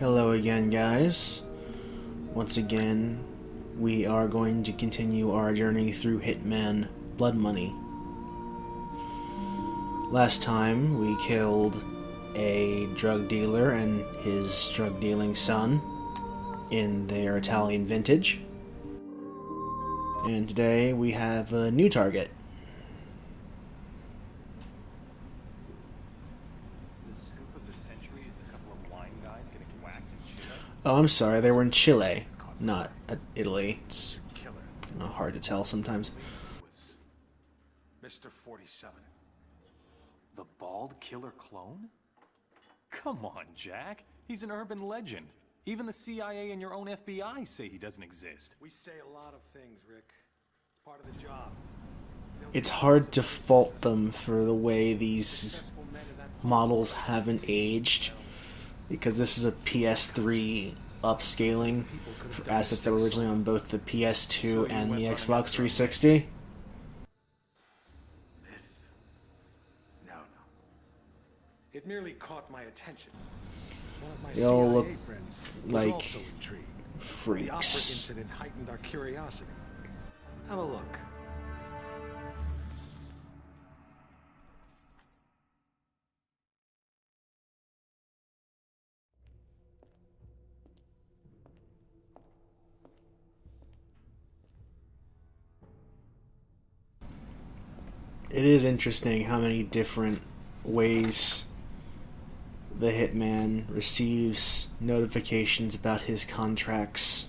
Hello again, guys. Once again, we are going to continue our journey through Hitman Blood Money. Last time, we killed a drug dealer and his drug-dealing son in their Italian vintage. And today, we have a new target. Oh, I'm sorry, they were in Chile, not Italy. It's hard to tell sometimes. Mr. 47. The bald killer clone? Come on, Jack. He's an urban legend. Even the CIA and your own FBI say he doesn't exist. We say a lot of things, Rick. It's part of the job. It's hard to fault them for the way these models haven't aged, because this is a PS3 upscaling for assets that were originally on both the PS2 and the Xbox 360. No. It merely caught my attention. One of my They all look CIA friends was like also intrigued. The opera freaks. incident heightened our curiosity. Have a look. It is interesting how many different ways the Hitman receives notifications about his contracts.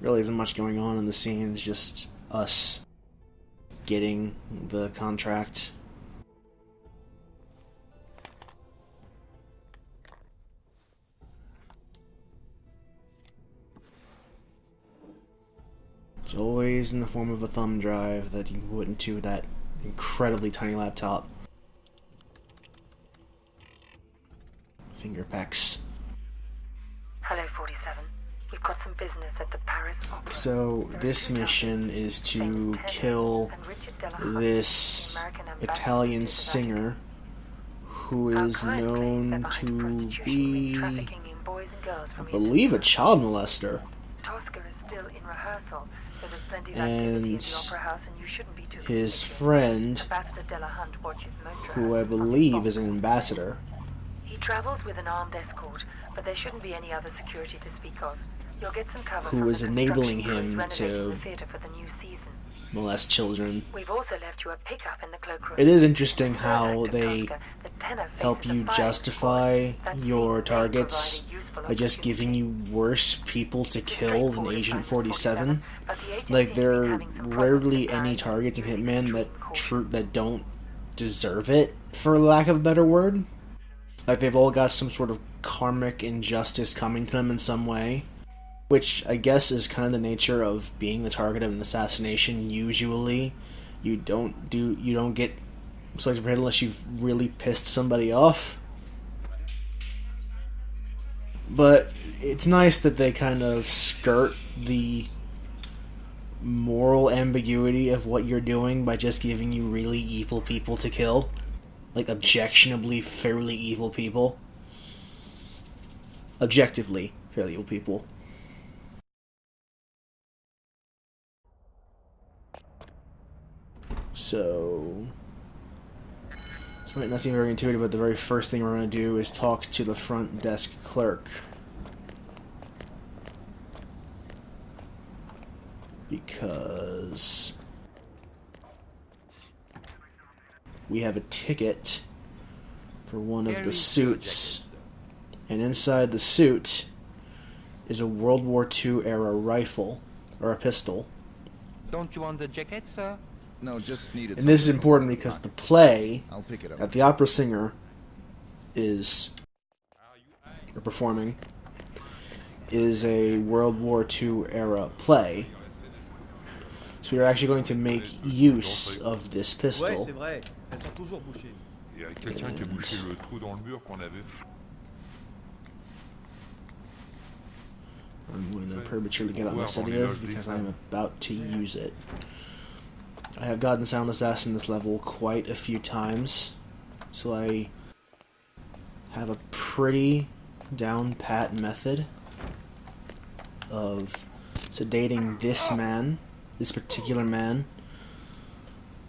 Really isn't much going on in the scene, it's just us getting the contract. It's always in the form of a thumb drive that you put into that incredibly tiny laptop. Finger pecks. Hello, 47. We've got some business at the Paris Opera. So, this mission is to kill this Italian singer who is known to be, I believe, a child molester. Tosca is still in rehearsal, so there's plenty of activity in the opera house, and you shouldn't be too his friend, Ambassador Delahunt watches most who I rehearsals from believe the is an ambassador, He travels with an armed escort, but there shouldn't be any other security to speak of. You'll get some cover who from is the enabling construction him crews renovating to the theater for the new season. molest children. We've also left you a pickup in the cloakroom. It is interesting how Third act of they Tosca, the tenor help faces a you fire justify escort. That your scene may targets provide a useful by just giving opportunity. you worse people to kill than Agent 47. But the agent Like, seems to there be are having some rarely problems any applying targets in using Hitman extreme caution. that don't deserve it, for lack of a better word. Like, they've all got some sort of karmic injustice coming to them in some way, which I guess is kind of the nature of being the target of an assassination. Usually, you don't get selected for hit unless you've really pissed somebody off. But it's nice that they kind of skirt the moral ambiguity of what you're doing by just giving you really evil people to kill. Like, objectionably fairly evil people. Objectively fairly evil people. So, this might not seem very intuitive, but the very first thing we're going to do is talk to the front desk clerk. Because we have a ticket for one of the suits, and inside the suit is a World War II era rifle, or a pistol. Don't you want the jacket, sir? No, just needed. And this is important because the play I'll pick it up. that the opera singer is performing is a World War II era play. So we are actually going to make use of this pistol. Il y a quelqu'un qui a bouché le trou dans le mur qu'on avait. I'm prematurely get on my Ouais, on est sedative là, because Hitman. I'm about to use it. I have gotten Sound Assassin this level quite a few times, so I have a pretty down-pat method of sedating this man, this particular man,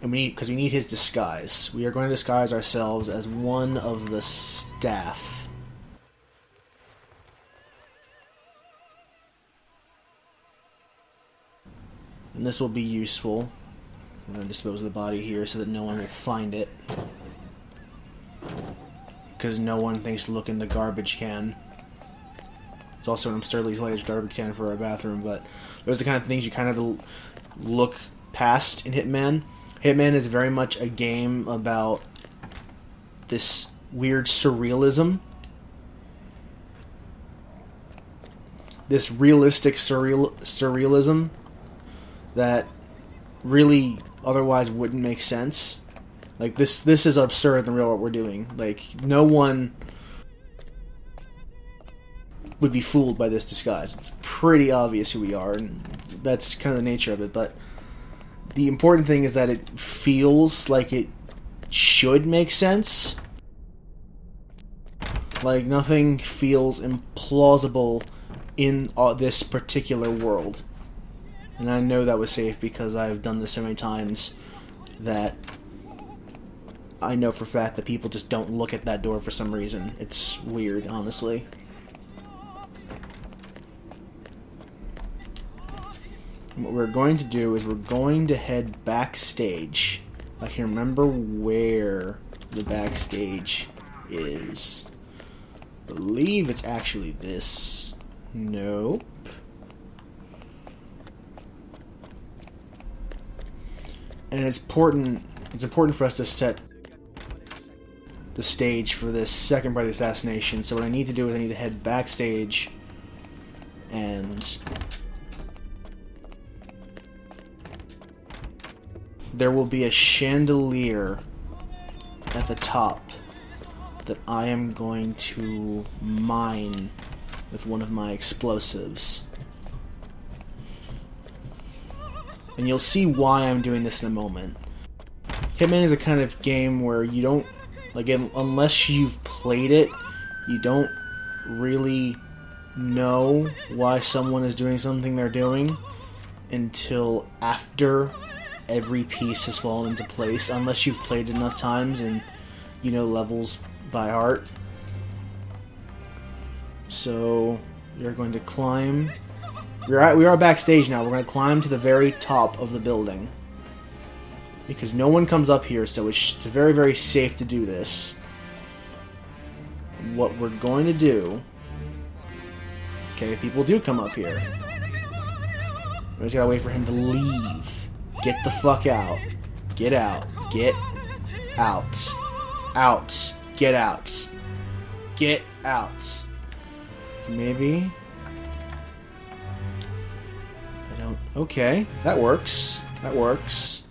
and because we need his disguise. We are going to disguise ourselves as one of the staff. And this will be useful. I'm going to dispose of the body here so that no one will find it. Because no one thinks to look in the garbage can. It's also an absurdly large garbage can for a bathroom, but those are the kind of things you kind of look past in Hitman. Hitman is very much a game about this weird surrealism. This realistic surrealism that really otherwise wouldn't make sense. Like, this is absurd in the real what we're doing. Like, no one would be fooled by this disguise. It's pretty obvious who we are, and that's kind of the nature of it, but the important thing is that it feels like it should make sense. Like, nothing feels implausible in this particular world. And I know that was safe because I've done this so many times that I know for a fact that people just don't look at that door for some reason. It's weird, honestly. And what we're going to do is we're going to head backstage. I can remember where the backstage is. I believe it's actually this. Nope. And it's important for us to set the stage for this second part of the assassination. So what I need to do is I need to head backstage and there will be a chandelier at the top that I am going to mine with one of my explosives. And you'll see why I'm doing this in a moment. Hitman is a kind of game where you don't, like, unless you've played it, you don't really know why someone is doing something they're doing until after every piece has fallen into place, unless you've played it enough times and you know levels by heart. So, you're going to climb. We are backstage now. We're going to climb to the very top of the building. Because no one comes up here, so it's very, very safe to do this. What we're going to do... Okay, people do come up here. We just gotta wait for him to leave. Get the fuck out. Get out. Get out. Out. Get out. Get out. Maybe... Okay, that works. That works.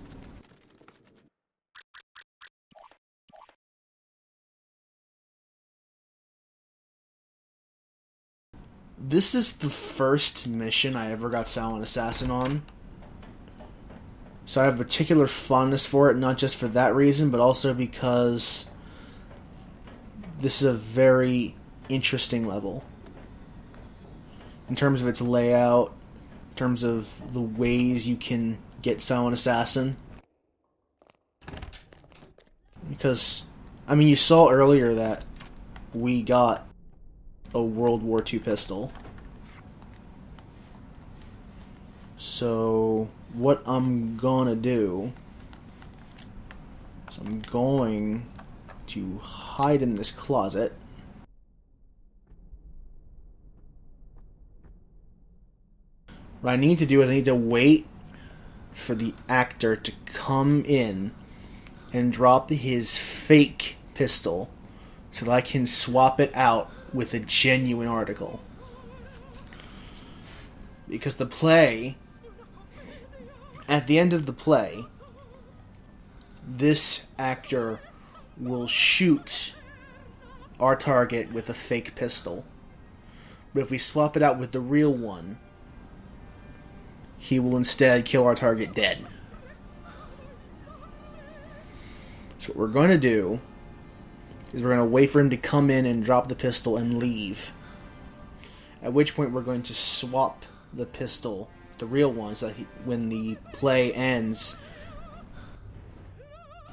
This is the first mission I ever got Silent Assassin on. So I have a particular fondness for it, not just for that reason, but also because this is a very interesting level. In terms of its layout, in terms of the ways you can get Silent Assassin. Because, I mean, you saw earlier that we got a World War II pistol. So, what I'm gonna do is I'm going to hide in this closet. What I need to do is I need to wait for the actor to come in and drop his fake pistol so that I can swap it out with a genuine article. Because the play, at the end of the play, this actor will shoot our target with a fake pistol. But if we swap it out with the real one, he will instead kill our target dead. So what we're going to do is we're going to wait for him to come in and drop the pistol and leave. At which point we're going to swap the pistol, the real one, so that when the play ends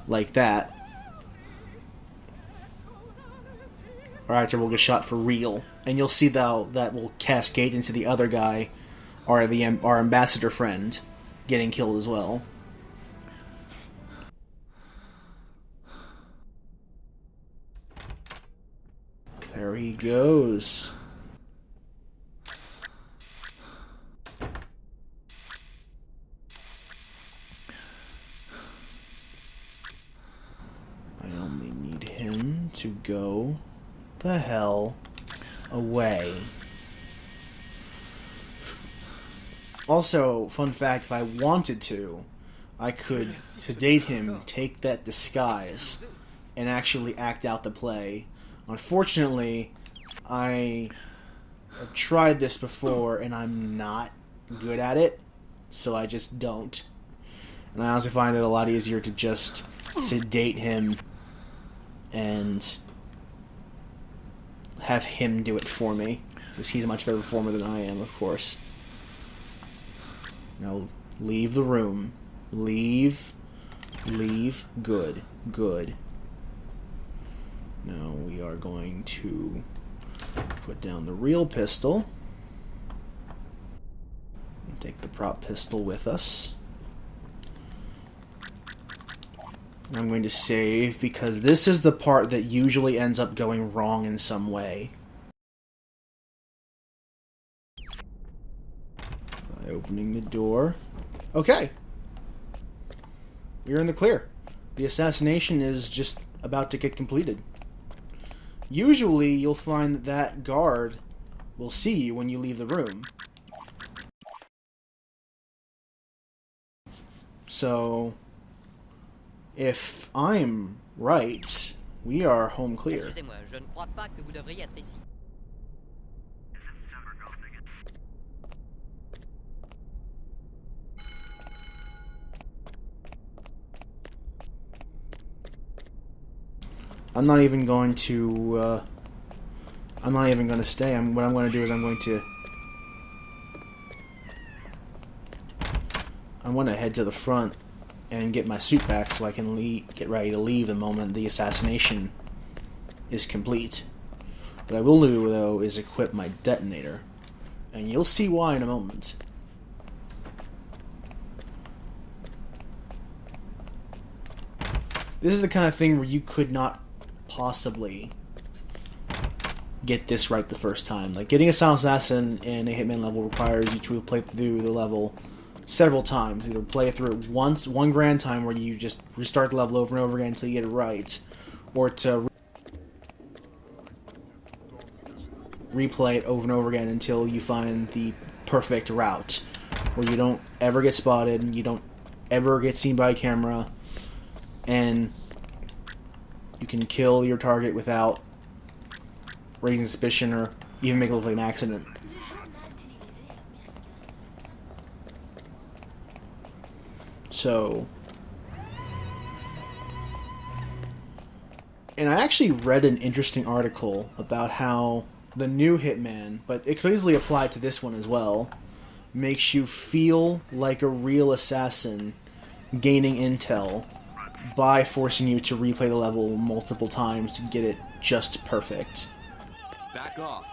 like that, our actor will get shot for real. And you'll see that will cascade into the other guy, or our ambassador friend, getting killed as well. There he goes. I only need him to go the hell away. Also, fun fact, if I wanted to, I could sedate him, take that disguise, and actually act out the play. Unfortunately, I have tried this before, and I'm not good at it, so I just don't. And I also find it a lot easier to just sedate him and have him do it for me, because he's a much better performer than I am, of course. Now, leave the room. Leave. Good. Now we are going to put down the real pistol. And take the prop pistol with us. And I'm going to save, because this is the part that usually ends up going wrong in some way. By opening the door. Okay. You're in the clear. The assassination is just about to get completed. Usually, you'll find that that guard will see you when you leave the room. So, if I'm right, we are home clear. Excusez-moi, je ne crois pas que vous devriez être ici. I'm not even going to stay. What I'm going to do is I'm going to head to the front and get my suit back so I can get ready to leave the moment the assassination is complete. What I will do, though, is equip my detonator. And you'll see why in a moment. This is the kind of thing where you could not possibly get this right the first time. Like, getting a Silent Assassin in a Hitman level requires you to play through the level several times. Either play it through it once, one grand time where you just restart the level over and over again until you get it right, or to replay it over and over again until you find the perfect route, where you don't ever get spotted, and you don't ever get seen by a camera, and you can kill your target without raising suspicion or even make it look like an accident. So, and I actually read an interesting article about how the new Hitman, but it could easily apply to this one as well, makes you feel like a real assassin gaining intel by forcing you to replay the level multiple times to get it just perfect. Back off.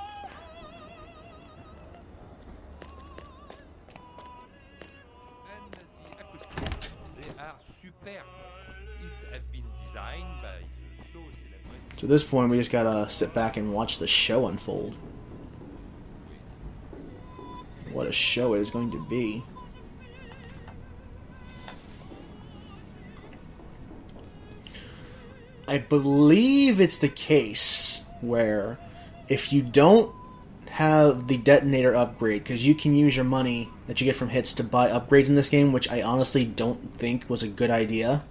And the acoustics, they are superb. It has been designed by the so celebrated. To this point, we just gotta sit back and watch the show unfold. What a show it is going to be. I believe it's the case where if you don't have the detonator upgrade, because you can use your money that you get from hits to buy upgrades in this game, which I honestly don't think was a good idea.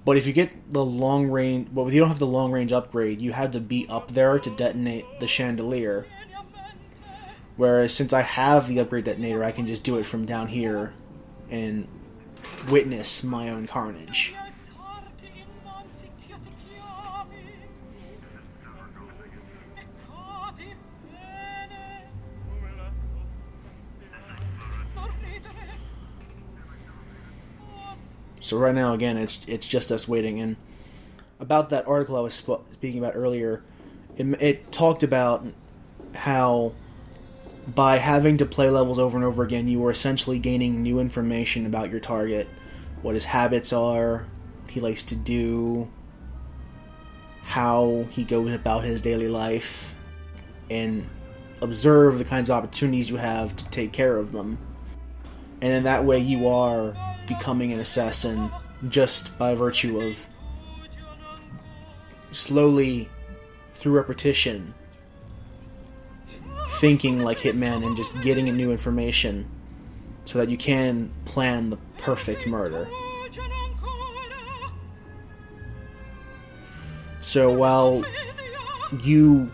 But if you get the long range, if you don't have the long range upgrade, you have to be up there to detonate the chandelier. Whereas since I have the upgrade detonator, I can just do it from down here and witness my own carnage. So right now, again, it's just us waiting. And about that article I was speaking about earlier, it talked about how by having to play levels over and over again, you are essentially gaining new information about your target, what his habits are, what he likes to do, how he goes about his daily life, and observe the kinds of opportunities you have to take care of them. And in that way, you are becoming an assassin just by virtue of slowly, through repetition, thinking like Hitman and just getting new information so that you can plan the perfect murder. So while you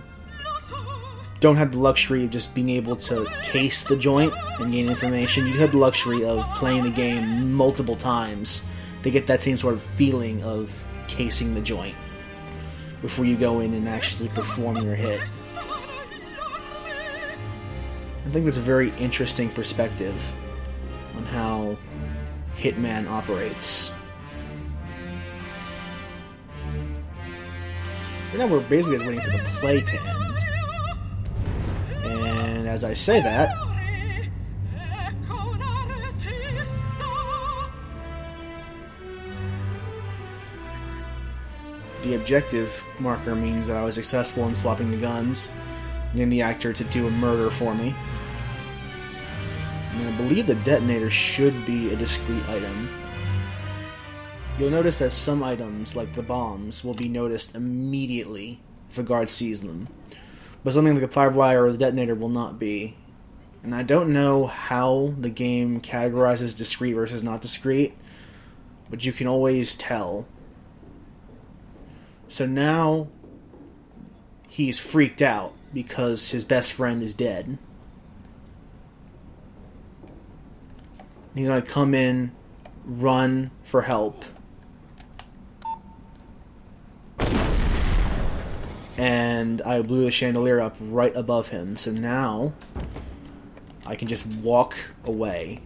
don't have the luxury of just being able to case the joint and gain information, you have the luxury of playing the game multiple times to get that same sort of feeling of casing the joint before you go in and actually perform your hit. I think that's a very interesting perspective on how Hitman operates. Right now we're basically just waiting for the play to end. And as I say that, the objective marker means that I was successful in swapping the guns, getting the actor to do a murder for me. And I believe the detonator should be a discrete item. You'll notice that some items, like the bombs, will be noticed immediately if a guard sees them. But something like the firewire or the detonator will not be. And I don't know how the game categorizes discrete versus not discrete, but you can always tell. So now he's freaked out because his best friend is dead. He's going to come in, run for help. And I blew the chandelier up right above him, so now I can just walk away.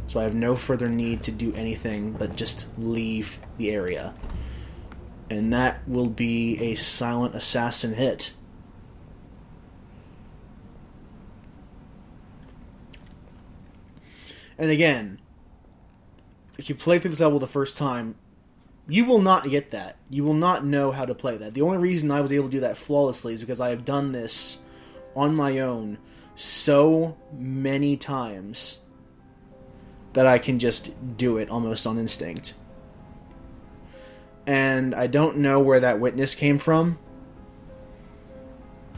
So I have no further need to do anything but just leave the area. And that will be a silent assassin hit. And again, if you play through this level the first time, you will not get that. You will not know how to play that. The only reason I was able to do that flawlessly is because I have done this on my own so many times that I can just do it almost on instinct. And I don't know where that witness came from,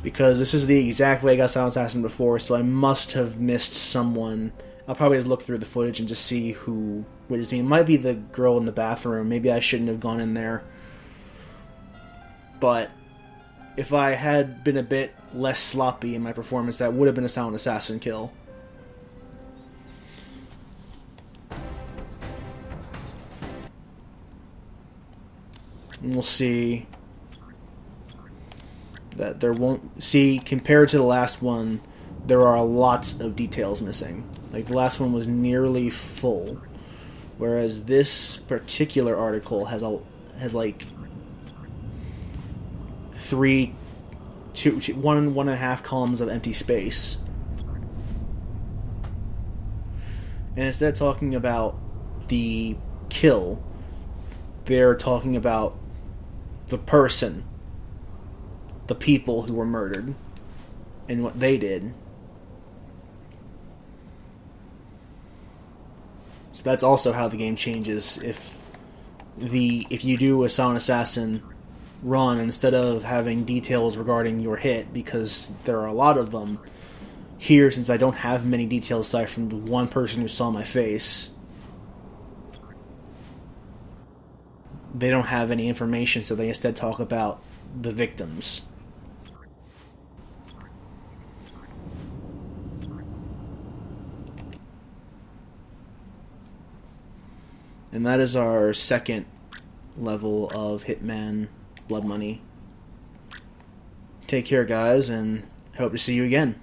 because this is the exact way I got Silent Assassin before, so I must have missed someone. I'll probably just look through the footage and just see who witnessed me. It might be the girl in the bathroom. Maybe I shouldn't have gone in there. But if I had been a bit less sloppy in my performance, that would have been a Silent Assassin kill. And we'll see that there won't... See, compared to the last one, there are lots of details missing. Like, the last one was nearly full, whereas this particular article has like 1.5 columns of empty space. And instead of talking about the kill, they're talking about the person, the people who were murdered, and what they did. So that's also how the game changes. If you do a Silent Assassin run, instead of having details regarding your hit, because there are a lot of them, here, since I don't have many details aside from the one person who saw my face, they don't have any information, so they instead talk about the victims. And that is our second level of Hitman Blood Money. Take care, guys, and hope to see you again.